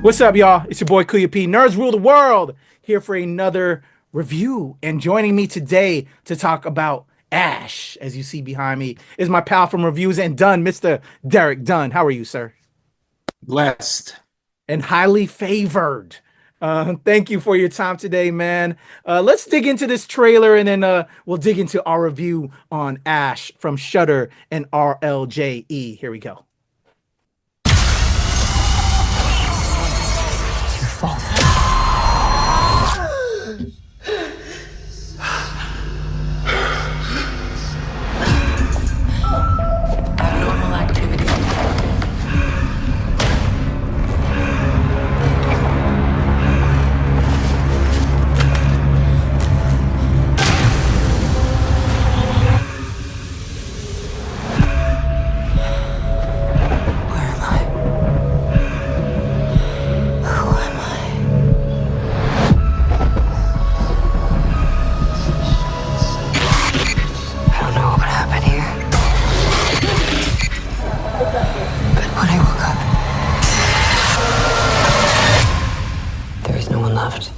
What's up, y'all? It's your boy Kuya P. Nerds rule the world. Here for another review. And joining me today to talk about Ash, as you see behind me, is my pal from Reviews and Done, Mr. Derek Dunn. How are you, sir? Blessed. And highly favored. Thank you for your time today, man. Let's dig into this trailer and then we'll dig into our review on Ash from Shudder and RLJE. Here we go. It's your fault. Abnormal activity. Where am I? Who am I? I don't know what happened here. But when I woke up, there is no one left.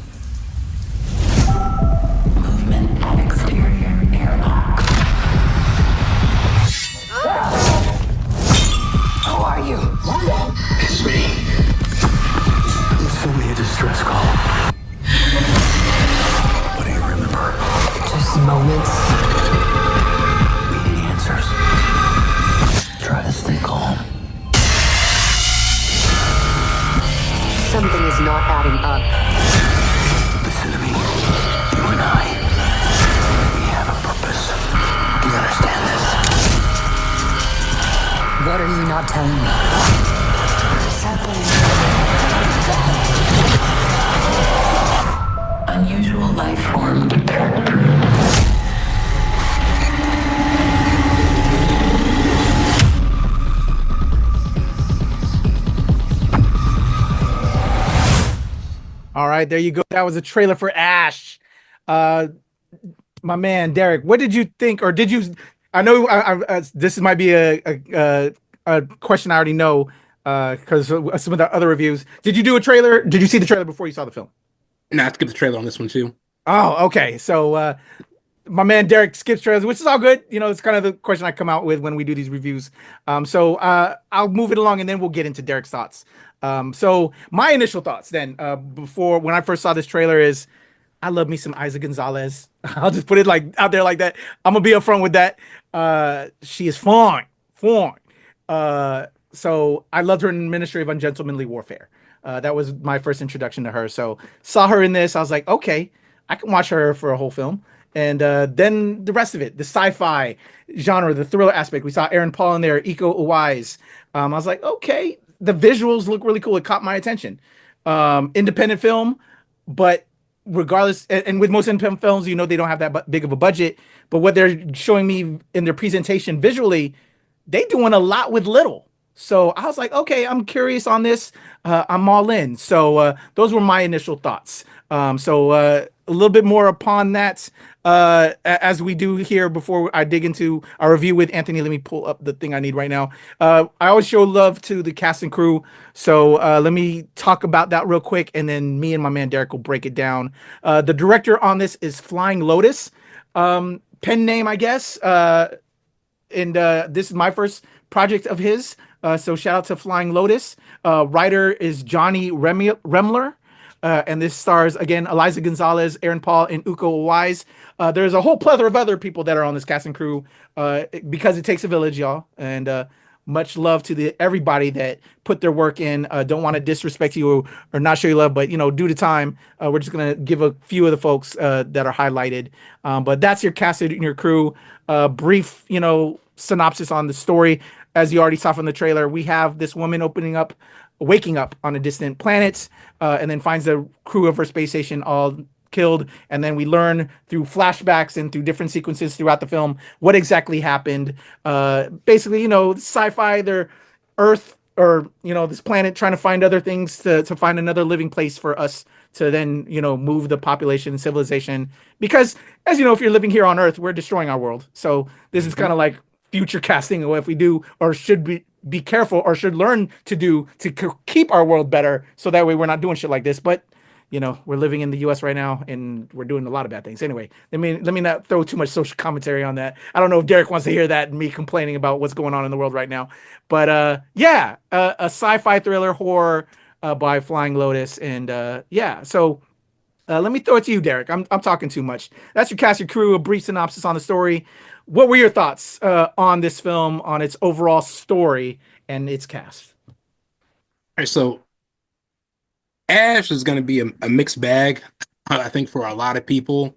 Movement at exterior airlock. Who are you? It's me. It's only a distress call. What do you remember? Just moments. We need answers. Try to stay calm. Something is not adding up. Listen to me. You and I, we have a purpose. Do you understand this? What are you not telling me? What's happening? Unusual life form detected. All right, there you go. That was a trailer for Ash. My man Derek, what did you think, or did you? I know this might be a question I already know because some of the other reviews. Did you do a trailer? Did you see the trailer before you saw the film? Nah, let's get the trailer on this one too. Oh, okay. So my man Derek skips trailers, which is all good. You know, it's kind of the question I come out with when we do these reviews. So I'll move it along and then we'll get into Derek's thoughts. So my initial thoughts then, before when I first saw this trailer is, I love me some Eiza González. I'll just put it like out there like that. I'm gonna be upfront with that. She is fine. So I loved her in Ministry of Ungentlemanly Warfare. That was my first introduction to her. So saw her in this. I was like, okay, I can watch her for a whole film. And then the rest of it, the sci-fi genre, the thriller aspect. We saw Aaron Paul in there, Iko Uwais. I was like, okay, the visuals look really cool. It caught my attention. Independent film, but regardless, and with most independent films, you know, they don't have that big of a budget. But what they're showing me in their presentation visually, they doing a lot with little. So I was like, okay, I'm curious on this. I'm all in. So those were my initial thoughts. So a little bit more upon that as we do here before I dig into our review with Anthony. Let me pull up the thing I need right now. I always show love to the cast and crew. So let me talk about that real quick. And then me and my man Derek will break it down. The director on this is Flying Lotus. Pen name, I guess. And this is my first project of his. So shout out to Flying Lotus. Writer is Jonni Remmler. And this stars, again, Eiza González, Aaron Paul, and Iko Uwais. There's a whole plethora of other people that are on this cast and crew because it takes a village, y'all. And much love to everybody that put their work in. Don't want to disrespect you or not show you love, but, you know, due to time, we're just going to give a few of the folks that are highlighted. But that's your cast and your crew. Brief, you know, synopsis on the story. As you already saw from the trailer, we have this woman waking up on a distant planet, and then finds the crew of her space station all killed. And then we learn through flashbacks and through different sequences throughout the film what exactly happened. Basically, you know, sci-fi, they're Earth or, you know, this planet trying to find other things to find another living place for us to then, you know, move the population and civilization. Because, as you know, if you're living here on Earth, we're destroying our world. So this is kind of like future casting, or if we do or should be careful or should learn to do to keep our world better, so that way we're not doing shit like this. But we're living in the U.S. right now, and we're doing a lot of bad things. Anyway, let me not throw too much social commentary on that. I don't know if Derek wants to hear that, me complaining about what's going on in the world right now. But yeah, a sci-fi thriller horror by Flying Lotus, and yeah. So let me throw it to you, Derek. I'm talking too much. That's your cast, your crew, a brief synopsis on the story. What were your thoughts on this film, on its overall story and its cast? All right, so Ash is going to be a mixed bag, I think, for a lot of people.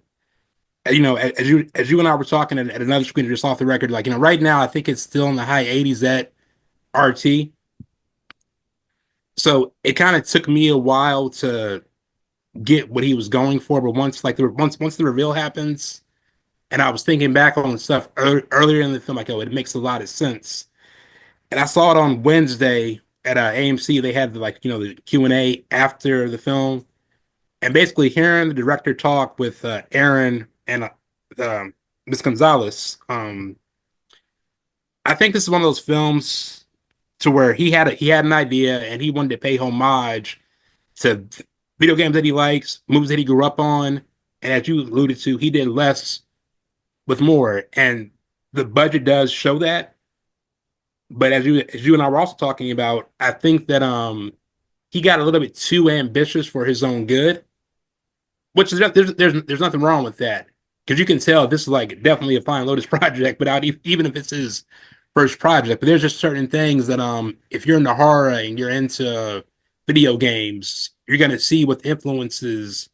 As you and I were talking at another screen just off the record, like, right now I think it's still in the high 80s at RT. So it kind of took me a while to get what he was going for, but once the reveal happens, and I was thinking back on stuff earlier in the film, like, oh, it makes a lot of sense. And I saw it on Wednesday at AMC. They had the Q&A after the film, and basically hearing the director talk with Aaron and Miss Gonzalez. I think this is one of those films to where he had an idea and he wanted to pay homage to video games that he likes, movies that he grew up on, and as you alluded to, he did less with more, and the budget does show that. But as you and I were also talking about, I think that he got a little bit too ambitious for his own good, which is there's nothing wrong with that, because you can tell this is like definitely a Flying Lotus project, without even if it's his first project. But there's just certain things that if you're into horror and you're into video games, you're gonna see what the influences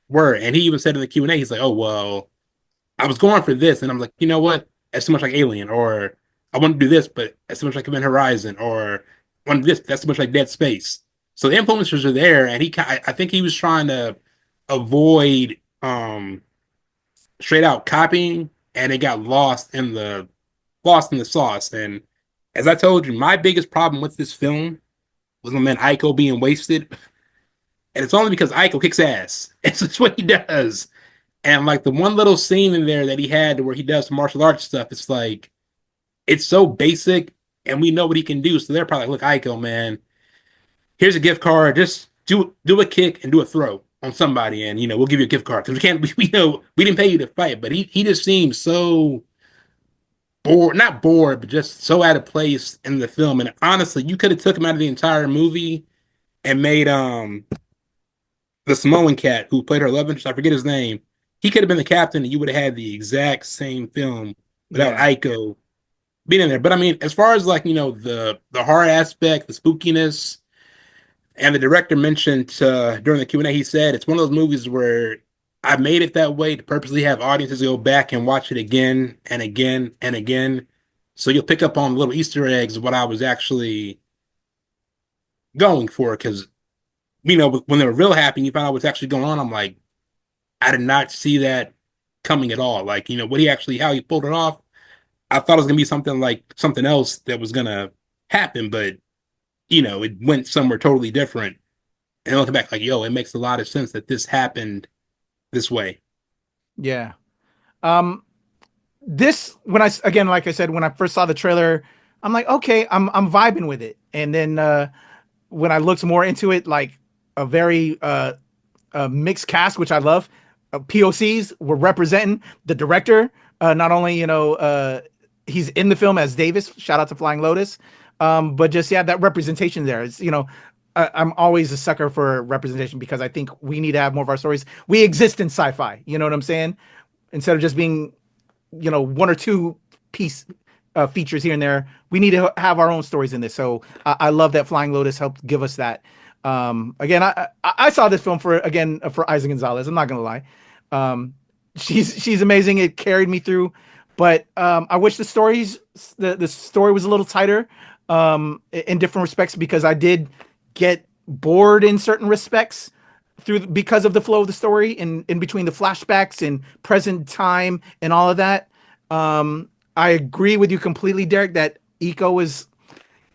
were. And he even said in the Q&A, he's like, oh well, I was going for this, and I'm like, you know what? That's too much like Alien, or I want to do this, but that's too much like Event Horizon, or I want to do this, that's too much like Dead Space. So the influencers are there, and I think he was trying to avoid straight out copying, and it got lost in the sauce. And as I told you, my biggest problem with this film was my man Iko being wasted, and it's only because Iko kicks ass. It's just what he does. And like the one little scene in there that he had where he does some martial arts stuff, it's like, it's so basic and we know what he can do. So they're probably like, look, Iko, man, here's a gift card. Just do a kick and do a throw on somebody, and we'll give you a gift card, because we didn't pay you to fight. But he just seems so bored, not bored, but just so out of place in the film. And honestly, you could have took him out of the entire movie and made the Samoan cat who played her love interest, I forget his name. He could have been the captain, and you would have had the exact same film without Iko being in there. But I mean, as far as like, the horror aspect, the spookiness, and the director mentioned during the Q&A, he said it's one of those movies where I made it that way to purposely have audiences go back and watch it again and again and again. So you'll pick up on little Easter eggs of what I was actually going for. Because, when the reveal happened, you find out what's actually going on. I'm like, I did not see that coming at all. Like, how he pulled it off. I thought it was going to be something else that was going to happen, but, it went somewhere totally different. And looking back, like, it makes a lot of sense that this happened this way. Yeah. This, like I said, when I first saw the trailer, I'm like, okay, I'm vibing with it. And then when I looked more into it, like a very mixed cast, which I love. POCs were representing the director. Not only, he's in the film as Davis, shout out to Flying Lotus. But just, that representation there is, I'm always a sucker for representation, because I think we need to have more of our stories. We exist in sci-fi, you know what I'm saying? Instead of just being, one or two piece features here and there, we need to have our own stories in this. So I love that Flying Lotus helped give us that. Again, I saw this film for Eiza González. I'm not gonna lie. She's amazing. It carried me through, but I wish the story was a little tighter in different respects, because I did get bored in certain respects because of the flow of the story in between the flashbacks and present time and all of that. I agree with you completely, Derek, that Iko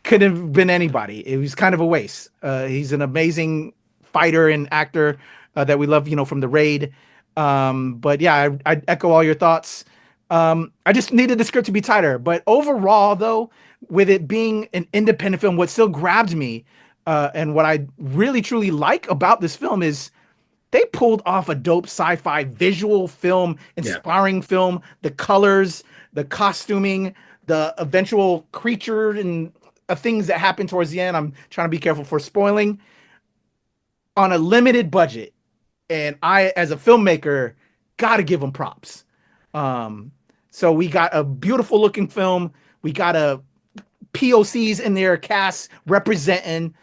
could have been anybody. It was kind of a waste. He's an amazing fighter and actor that we love, from the Raid. But yeah, I echo all your thoughts. I just needed the script to be tighter. But overall, though, with it being an independent film, what still grabbed me, and what I really truly like about this film is they pulled off a dope sci-fi visual film, Yeah. inspiring film. The colors, the costuming, the eventual creature and things that happen towards the end. I'm trying to be careful for spoiling. On a limited budget, and I, as a filmmaker, gotta give them props. Um, so we got a beautiful looking film. We got a POCs in their cast representing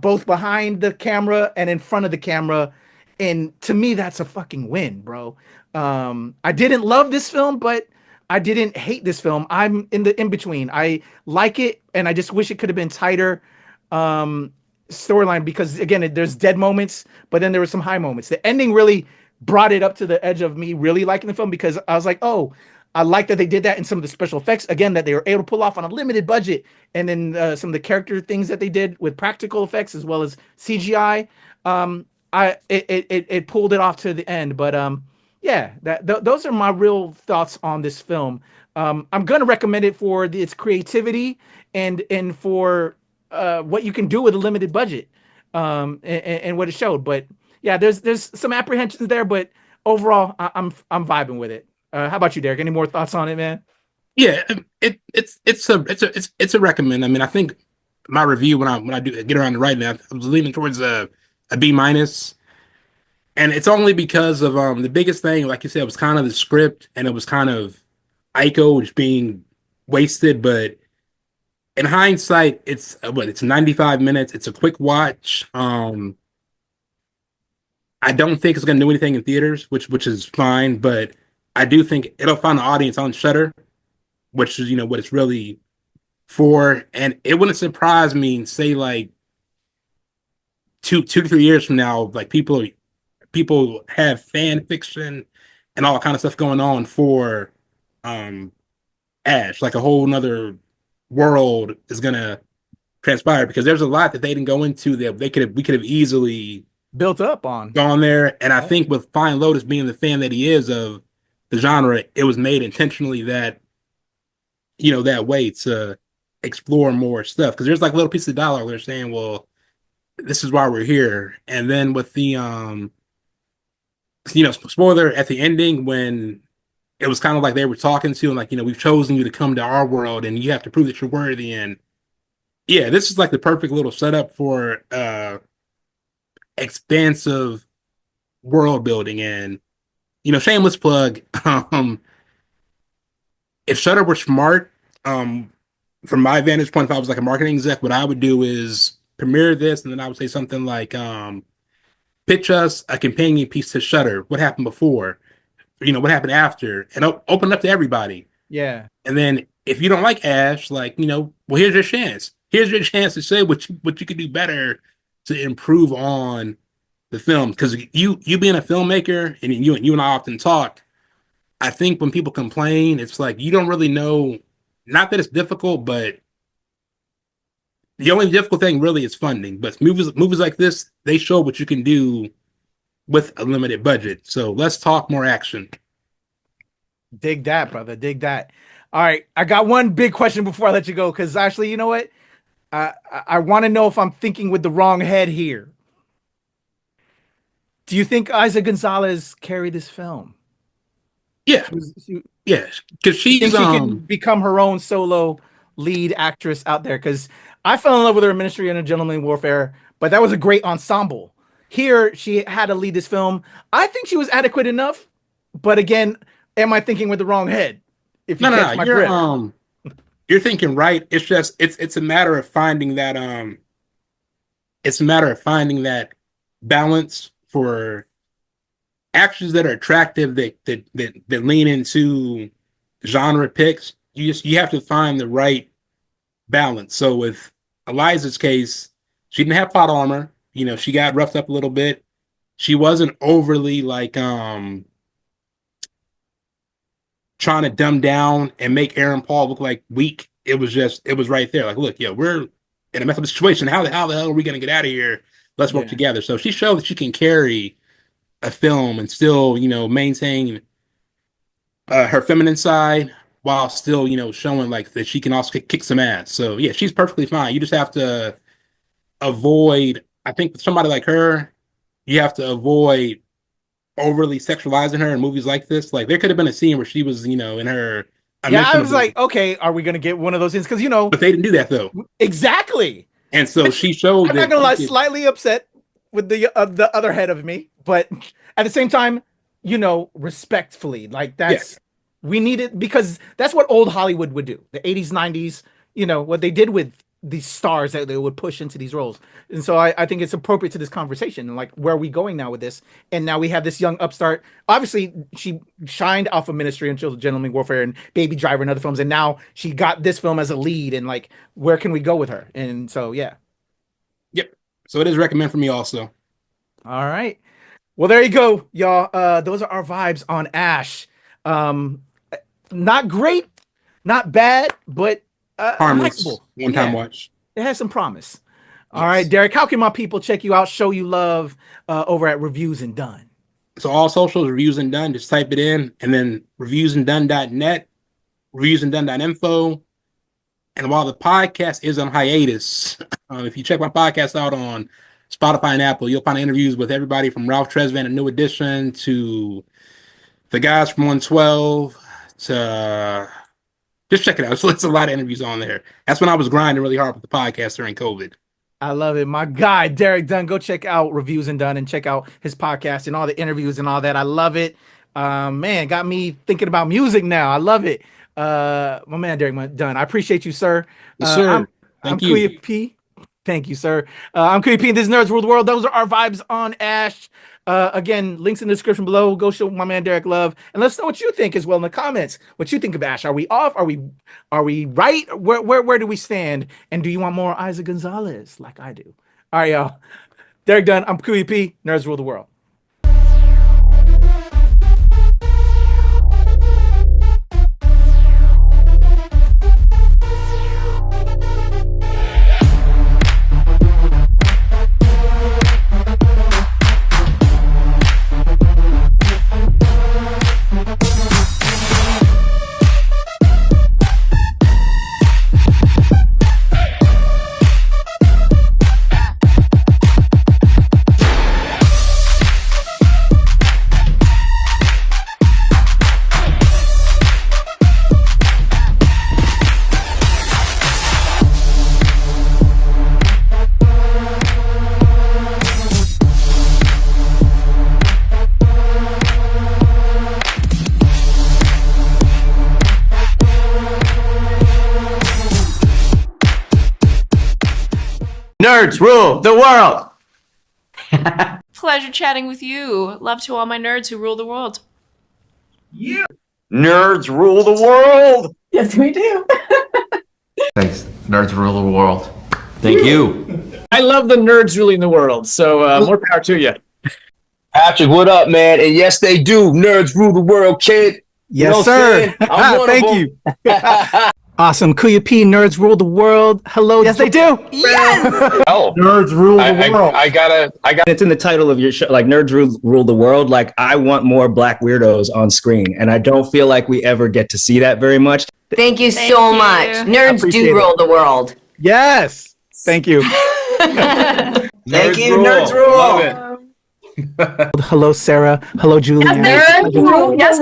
both behind the camera and in front of the camera. And to me, that's a fucking win, bro. I didn't love this film, but I didn't hate this film. I'm in the in between. I like it, and I just wish it could have been tighter. Storyline, because again, there's dead moments, but then there were some high moments. The ending really brought it up to the edge of me really liking the film, because I was like, oh, I like that they did that in some of the special effects, again, that they were able to pull off on a limited budget, and then some of the character things that they did with practical effects as well as CGI. It pulled it off to the end, but yeah, those are my real thoughts on this film. I'm gonna recommend it for its creativity and for what you can do with a limited budget, and what it showed. But yeah, there's some apprehensions there, but overall, I'm vibing with it. How about you, Derek? Any more thoughts on it, man? Yeah, it's a recommend. I mean, I think my review when I do get around to writing it, I was leaning towards a B minus, and it's only because of the biggest thing, like you said, was kind of the script, and it was kind of Iko just being wasted. But in hindsight, it's 95 minutes. It's a quick watch. I don't think it's going to do anything in theaters, which is fine, but I do think it'll find an audience on Shudder, which is what it's really for. And it wouldn't surprise me, say like two to 3 years from now, like people have fan fiction and all kind of stuff going on for Ash, like a whole nother world is gonna transpire, because there's a lot that they didn't go into that we could have easily Built up on. gone there. And I think with Flying Lotus being the fan that he is of the genre, it was made intentionally that that way to explore more stuff, because there's like little pieces of dialogue they're saying, well, this is why we're here. And then with the spoiler at the ending, when it was kind of like they were talking to him, like, we've chosen you to come to our world and you have to prove that you're worthy. And yeah, this is like the perfect little setup for expansive world building. And shameless plug, if Shudder were smart, from my vantage point, if I was like a marketing exec, what I would do is premiere this, and then I would say something like, pitch us a companion piece to Shudder. What happened before? What happened after? And open up to everybody. Yeah. And then if you don't like Ash, like, well, here's your chance. Here's your chance to say what you could do better to improve on the film. Because you being a filmmaker, and you and I often talk, I think when people complain, it's like you don't really know. Not that it's difficult, but the only difficult thing really is funding. But movies like this, they show what you can do with a limited budget. So let's talk more action. Dig that, brother. Dig that. All right, I got one big question before I let you go, because actually, you know what? I want to know if I'm thinking with the wrong head here. Do you think Eiza González carried this film? Yeah, yeah, because She she's can become her own solo lead actress out there, because I fell in love with her in Ministry and a Gentleman Warfare, but that was a great ensemble. Here, she had to lead this film. I think she was adequate enough, but again, am I thinking with the wrong head? If you catch my grip. You're thinking right. It's just it's a matter of finding that balance for actors that are attractive, that lean into genre picks. You have to find the right balance. So with Eliza's case, she didn't have plot armor. She got roughed up a little bit. She wasn't overly like trying to dumb down and make Aaron Paul look like weak. It was right there. Like, look, we're in a messed up situation. How the hell are we gonna get out of here? Let's work together. So she showed that she can carry a film and still, maintain her feminine side, while still, showing like that she can also kick some ass. So yeah, she's perfectly fine. You just have to avoid, I think with somebody like her, you have to avoid overly sexualizing her in movies like this. Like there could have been a scene where she was, in her. Yeah, I was like, okay, are we gonna get one of those things? Because but they didn't do that though. Exactly. And so she showed. I'm not gonna lie, slightly upset with the other head of me, but at the same time, respectfully, like that's we need it because that's what old Hollywood would do. The 80s, 90s, what they did with these stars that they would push into these roles. And so I think it's appropriate to this conversation and like where are we going now with this? And now we have this young upstart. Obviously, she shined off of Ministry and Gentleman Warfare and Baby Driver and other films, and now she got this film as a lead. And like, where can we go with her? And so yeah. Yep. So it is recommend for me also. All right. Well, there you go, y'all. Those are our vibes on Ash. Not great, not bad, but harmless. One-time watch. It has some promise. All right, Derek, how can my people check you out, show you love over at Reviews and Done? So all socials, Reviews and Done, just type it in, and then reviewsanddone.net, reviewsanddone.info. And while the podcast is on hiatus, if you check my podcast out on Spotify and Apple, you'll find interviews with everybody from Ralph Tresvant and New Edition to the guys from 112 to just check it out. So it's a lot of interviews on there. That's when I was grinding really hard with the podcast during COVID. I love it. My guy, Derek Dunn, go check out Reviews and Done and check out his podcast and all the interviews and all that. I love it. Man, got me thinking about music now. I love it. My man, Derek Dunn, I appreciate you, sir. Yes, sir. I'm Kuya P. Thank you, sir. I'm Kuya P. And this is Nerds Rule the World. Those are our vibes on Ash. Again, links in the description below. Go show my man Derek love, and let us know what you think as well in the comments. What you think of Ash? Are we off? Are we right? Where do we stand? And do you want more Eiza González like I do? All right, y'all. Derek Dunn. I'm Kuya P. Nerds Rule the World. Nerds rule the world. Pleasure chatting with you. Love to all my nerds who rule the world. Yeah. Nerds rule the world. Yes, we do. Thanks. Nerds rule the world. Thank you. I love the nerds ruling the world, so more power to you. Patrick, what up, man? And yes, they do. Nerds rule the world, kid. Yes, sir. Thank you. Awesome. Kuya P, Nerds Rule the World. Hello. Yes, they do. Yes. Oh, Nerds rule the world. I got. It's in the title of your show, like Nerds Rule the World. Like, I want more black weirdos on screen, and I don't feel like we ever get to see that very much. Thank you so much. Nerds do rule the world. Yes. Thank you. Thank you, Nerds Rule. Love it. Hello, Sarah. Hello, Julie. Yes,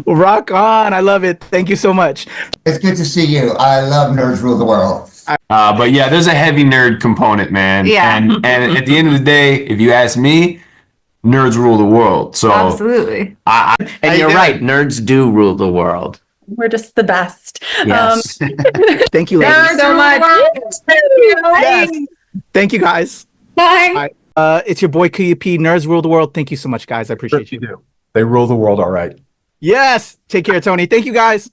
Rock on. I love it. Thank you so much. It's good to see you. I love Nerds Rule the World. But yeah, there's a heavy nerd component, man. Yeah. And at the end of the day, if you ask me, nerds rule the world. So absolutely. And you're right. Nerds do rule the world. We're just the best. Yes. Thank you, ladies. Nerds so much. Yes. Thank you, guys. Bye. It's your boy Kuya P. Nerds Rule the World. Thank you so much, guys. I appreciate you. do. They rule the world all right. Yes. Take care, Tony. Thank you, guys.